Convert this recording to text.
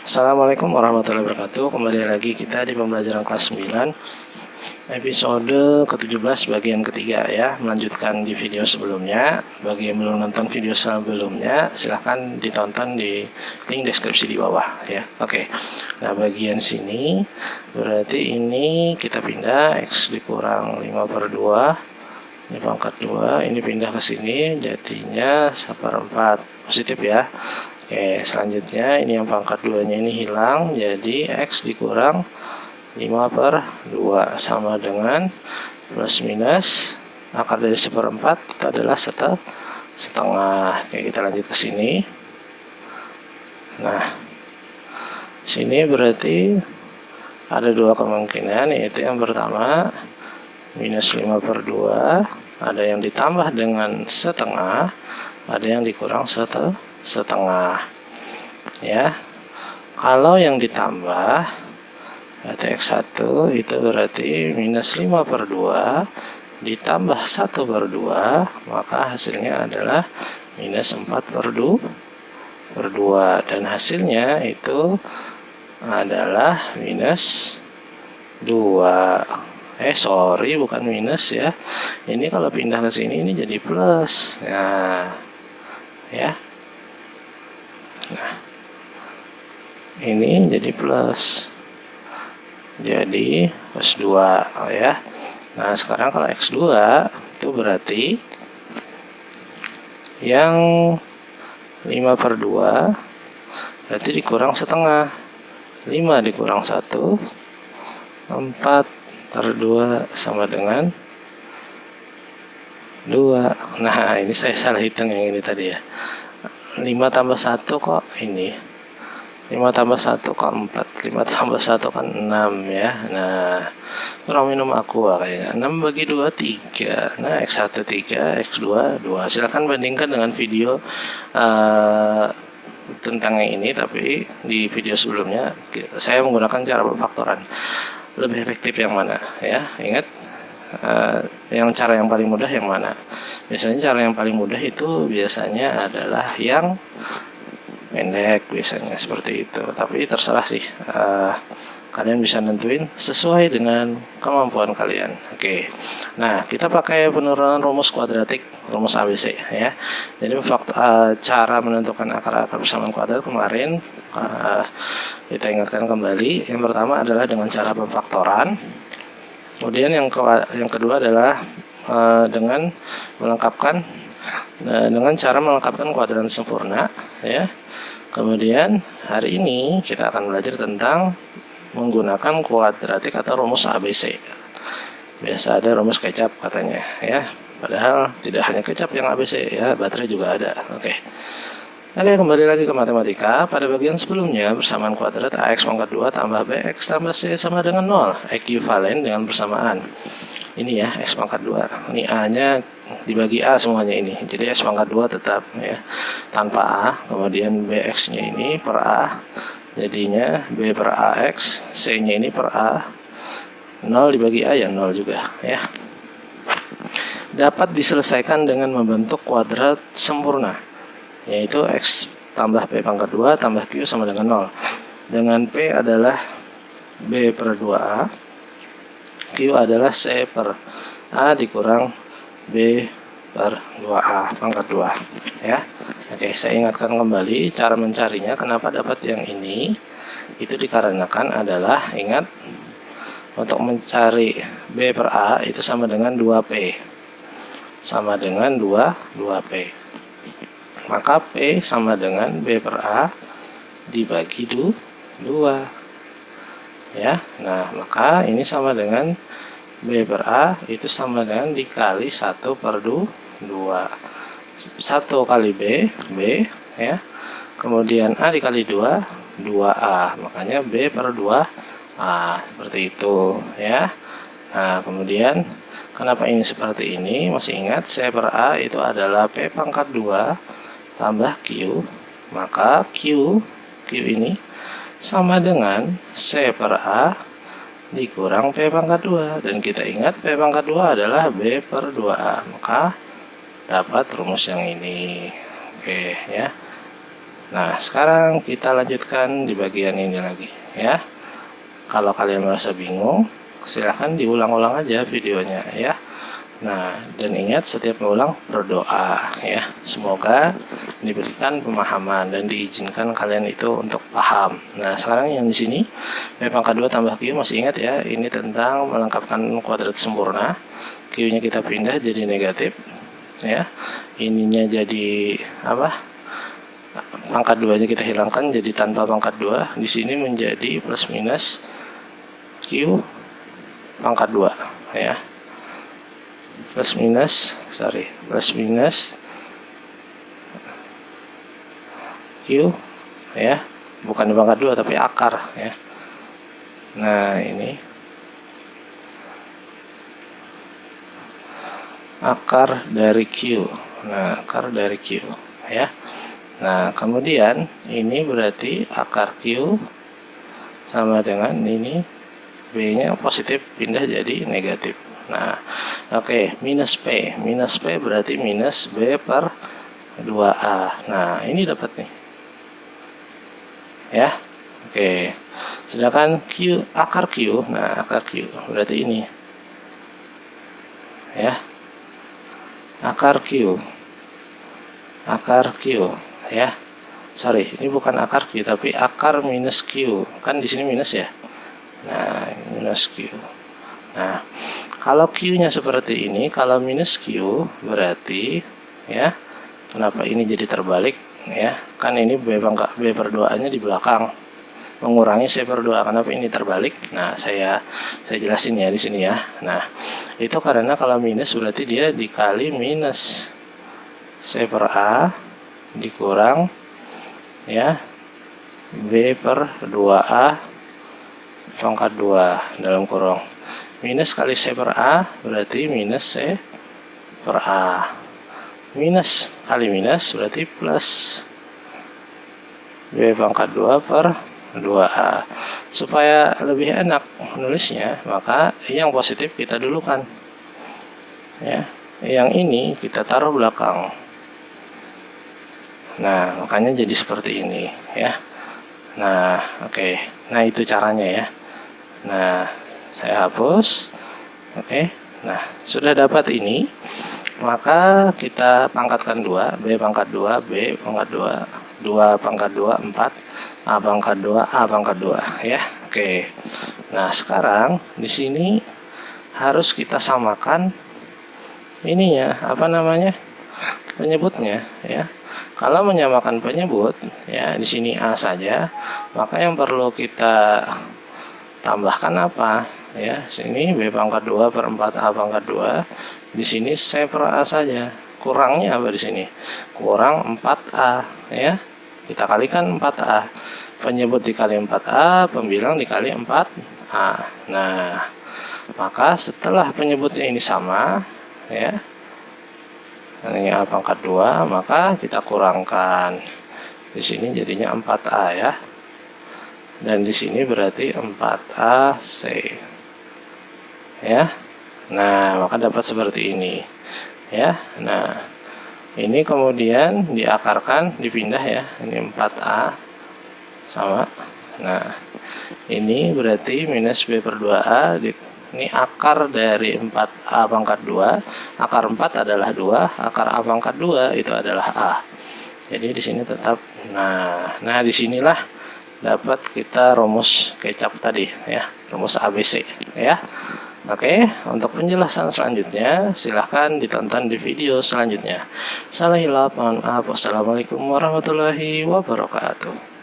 Assalamualaikum warahmatullahi wabarakatuh. Kembali lagi kita di pembelajaran kelas 9 episode ke-17 bagian ketiga ya. Melanjutkan di video sebelumnya. Bagi yang belum nonton video sebelumnya, silahkan ditonton di link deskripsi di bawah ya. Oke. Nah, bagian sini berarti ini kita pindah X dikurang 5/2. Ini pangkat 2, ini pindah ke sini jadinya 1/4 positif ya. Oke, selanjutnya ini yang pangkat 2-nya ini hilang, jadi X dikurang 5/2 sama dengan plus minus akar dari 1/4 itu adalah setengah. Oke, kita lanjut ke sini. Nah, sini berarti ada dua kemungkinan, yaitu yang pertama minus 5/2, ada yang ditambah dengan setengah, ada yang dikurang setengah ya. Kalau yang ditambah berarti X1 itu berarti minus 5/2 ditambah 1/2, maka hasilnya adalah minus 4/2 dan hasilnya itu adalah minus 2. Sorry, bukan minus ya. Ini kalau pindah ke sini ini jadi plus. Nah, ya. Nah, ini jadi plus. Jadi plus 2 ya. Nah, sekarang kalau X2 itu berarti yang 5/2 berarti dikurang setengah. 5 dikurang 1, 4/2 sama dengan 2. Nah, ini saya salah hitung yang ini tadi ya. 5 tambah 1 kok ini. 5 tambah 1 kok 4. 5 tambah 1 kan 6 ya. Nah, kurang minum aqua kayaknya. 6 bagi 2, 3. Nah, X1 3, X2 2. Silakan bandingkan dengan video tentang yang ini, tapi di video sebelumnya saya menggunakan cara pemfaktoran. Lebih efektif yang mana ya? Ingat, yang cara yang paling mudah yang mana? Biasanya cara yang paling mudah itu biasanya adalah yang pendek, biasanya seperti itu. Tapi terserah sih, kalian bisa nentuin sesuai dengan kemampuan kalian. Oke. Nah, kita pakai penurunan rumus kuadratik, rumus ABC ya. Jadi cara menentukan akar-akar persamaan kuadrat kemarin kita ingatkan kembali. Yang pertama adalah dengan cara pemfaktoran. Kemudian yang kedua adalah dengan melengkapkan dengan cara melengkapkan kuadran sempurna ya. Kemudian hari ini kita akan belajar tentang menggunakan kuadratik atau rumus ABC. Biasa ada rumus kecap katanya ya. Padahal tidak hanya kecap yang ABC ya, baterai juga ada. Oke, kembali lagi ke matematika. Pada bagian sebelumnya, persamaan kuadrat AX pangkat 2 tambah BX tambah C sama dengan 0. Ekuivalen dengan persamaan. Ini ya, X pangkat 2. Ini A-nya dibagi A semuanya ini. Jadi X pangkat 2 tetap ya, tanpa A. Kemudian BX-nya ini per A. Jadinya B per AX, C-nya ini per A. 0 dibagi A ya 0 juga ya. Dapat diselesaikan dengan membentuk kuadrat sempurna, yaitu X tambah P pangkat 2 tambah Q sama dengan 0. Dengan P adalah B per 2A, Q adalah C per A dikurang B per 2A pangkat 2 ya. Oke, saya ingatkan kembali cara mencarinya. Kenapa dapat yang ini? Itu dikarenakan adalah, ingat, untuk mencari B per A itu sama dengan 2P, sama dengan 2P. Maka P sama dengan B per A dibagi 2 ya. Nah, maka ini sama dengan B per A itu sama dengan dikali 1/2. 1 kali B ya. Kemudian A dikali 2, 2A. Makanya B per 2A. Seperti itu ya. Nah, kemudian kenapa ini seperti ini? Masih ingat C per A itu adalah P pangkat 2 tambah Q. Maka Q ini sama dengan C per A dikurang P pangkat 2. Dan kita ingat P pangkat 2 adalah B per 2A. Maka dapat rumus yang ini. Oke ya. Nah, sekarang kita lanjutkan di bagian ini lagi ya. Kalau kalian merasa bingung, silahkan diulang-ulang aja videonya ya. Nah, dan ingat setiap mengulang berdoa ya. Semoga diberikan pemahaman dan diizinkan kalian itu untuk paham. Nah, sekarang yang di sini B pangkat 2 tambah Q, masih ingat ya, ini tentang melengkapkan kuadrat sempurna. Q-nya kita pindah jadi negatif ya. Ininya jadi apa? Pangkat 2 nya kita hilangkan jadi tanpa pangkat 2. Di sini menjadi plus minus Q pangkat 2 ya. Plus minus Q ya, bukan pangkat 2 tapi akar ya. Nah, ini akar dari Q. Nah, akar dari Q ya. Nah, kemudian ini berarti akar Q sama dengan ini, B-nya positif pindah jadi negatif. Nah, oke, minus P. Minus P berarti minus B per 2A. Nah, ini dapat nih. Ya, oke. Sedangkan Q, akar Q, nah akar Q berarti ini. Ya, akar Q. Ya, sorry, ini bukan akar Q tapi akar minus Q, kan di sini minus ya. Nah, minus Q. Nah, kalau Q-nya seperti ini, kalau minus Q berarti ya, kenapa ini jadi terbalik ya? Kan ini B per 2-nya di belakang, mengurangi C per 2. Kenapa ini terbalik? Nah, saya jelasin ya di sini ya. Nah, itu karena kalau minus berarti dia dikali minus C per A dikurang ya B per 2A pangkat 2 dalam kurung. Minus kali C per A berarti minus C per A. Minus kali minus berarti plus B pangkat 2 per 2A. Supaya lebih enak nulisnya, maka yang positif kita dulukan ya, yang ini kita taruh belakang. Nah, makanya jadi seperti ini ya. Nah, oke. Nah, itu caranya ya. Nah, saya hapus. Oke. Nah, sudah dapat ini, maka kita pangkatkan 2, B pangkat 2, B pangkat 2, 2 pangkat 2, 4, A pangkat 2, A pangkat 2 ya. Oke. Nah, sekarang di sini harus kita samakan ininya, apa namanya? Penyebutnya ya. Kalau menyamakan penyebut ya, di sini A saja, maka yang perlu kita tambahkan apa ya? Sini B pangkat 2 per 4 A pangkat 2. Di sini C per A saja. Kurangnya apa di sini? Kurang 4A ya. Kita kalikan 4A. Penyebut dikali 4A, pembilang dikali 4A. Nah, maka setelah penyebutnya ini sama ya, ini A pangkat 2, maka kita kurangkan. Di sini jadinya 4A ya. Dan di sini berarti 4AC. Ya. Nah, maka dapat seperti ini. Ya. Nah, ini kemudian diakarkan, dipindah ya. Ini 4A sama. Nah, ini berarti minus B per 2A ini akar dari 4A pangkat 2. Akar 4 adalah 2, akar A pangkat 2 itu adalah A. Jadi di sini tetap. Nah disinilah dapat kita rumus kecap tadi ya, rumus ABC ya. Oke, untuk penjelasan selanjutnya silahkan ditonton di video selanjutnya. Salah hilaf, mohon maaf. Wassalamualaikum warahmatullahi wabarakatuh.